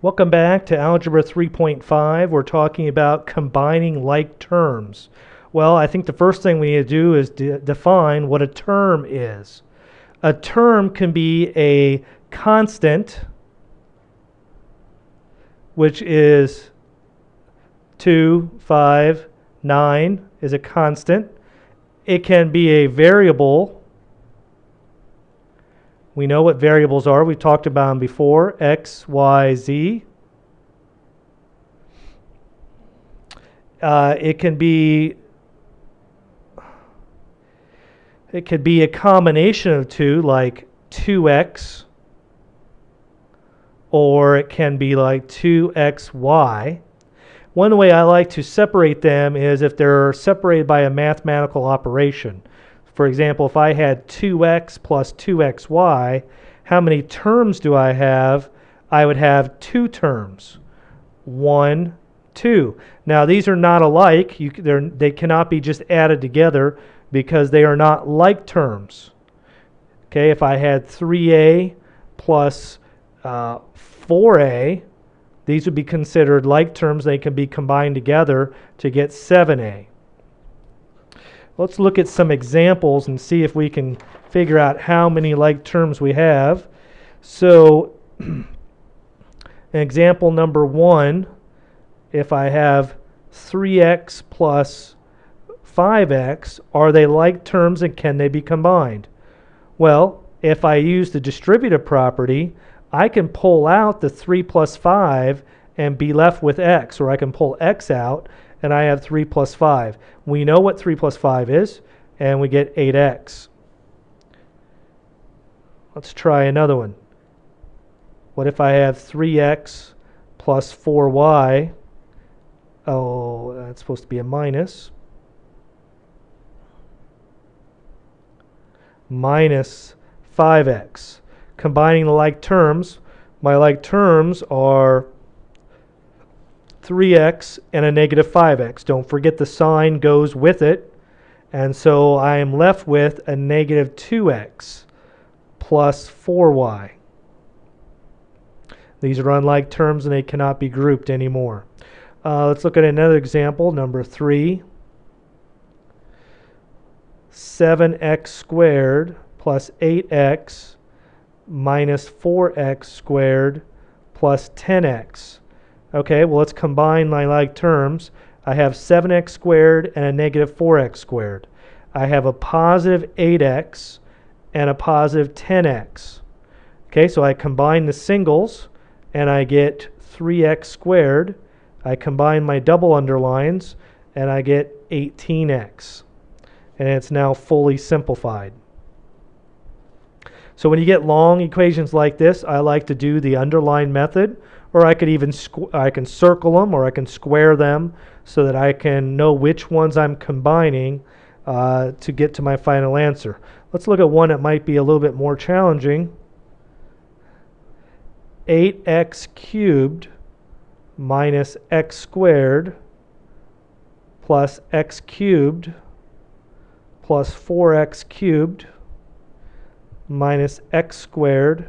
Welcome back to Algebra 3.5. We're talking about combining like terms. Well, I think the first thing we need to do is define what a term is. A term can be a constant, which is 2, 5, 9 is a constant. It can be a variable. We know what variables are. We've talked about them before. X, Y, Z. It could be a combination of two, like 2x, or it can be like 2xy. One way I like to separate them is if they're separated by a mathematical operation. For example, if I had 2x plus 2xy, how many terms do I have? I would have two terms. 1, 2. Now, these are not alike. They cannot be just added together because they are not like terms. Okay, if I had 3a plus 4a, these would be considered like terms. They can be combined together to get 7a. Let's look at some examples and see if we can figure out how many like terms we have. So, example number 1, if I have 3x plus 5x, are they like terms and can they be combined? Well, if I use the distributive property, I can pull out the 3 plus 5 and be left with x, or I can pull x out and I have 3 plus 5. We know what 3 plus 5 is, and we get 8x. Let's try another one. What if I have 3x plus 4y? Oh, that's supposed to be a minus. Minus 5x. Combining the like terms, my like terms are 3x and a negative 5x. Don't forget the sign goes with it. And so I am left with a negative 2x plus 4y. These are unlike terms and they cannot be grouped anymore. Let's look at another example, number 3. 7x squared plus 8x minus 4x squared plus 10x. Okay, well, let's combine my like terms. I have 7x squared and a negative 4x squared. I have a positive 8x and a positive 10x. Okay, so I combine the singles and I get 3x squared. I combine my double underlines and I get 18x. And it's now fully simplified. So when you get long equations like this, I like to do the underline method, or I could even I can circle them or I can square them so that I can know which ones I'm combining to get to my final answer. Let's look at one that might be a little bit more challenging. 8x cubed minus x squared plus x cubed plus 4x cubed minus x squared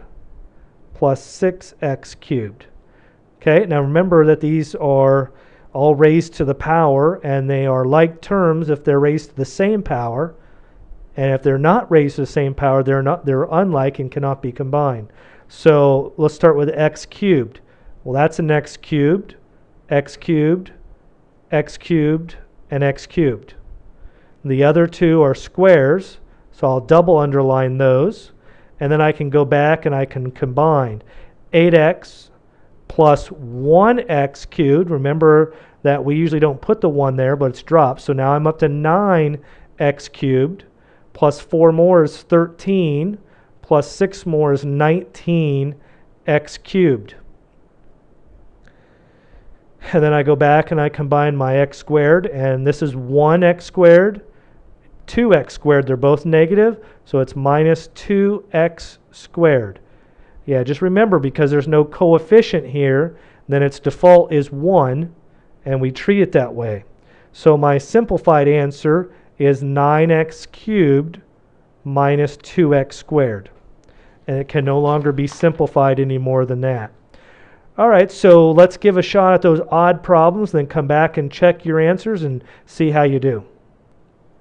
plus 6x cubed. Okay, now remember that these are all raised to the power, and they are like terms if they're raised to the same power, and if they're not raised to the same power, they're unlike and cannot be combined. So let's start with x cubed. Well, that's an x cubed, x cubed, x cubed, and x cubed. The other two are squares, so I'll double underline those, and then I can go back and I can combine 8x plus 1x cubed. Remember that we usually don't put the 1 there, but it's dropped. So now I'm up to 9x cubed, plus 4 more is 13, plus 6 more is 19x cubed. And then I go back and I combine my x squared, and this is 1x squared, 2x squared. They're both negative, so it's minus 2x squared. Yeah, just remember, because there's no coefficient here, then its default is 1, and we treat it that way. So my simplified answer is 9x cubed minus 2x squared. And it can no longer be simplified any more than that. All right, so let's give a shot at those odd problems, then come back and check your answers and see how you do.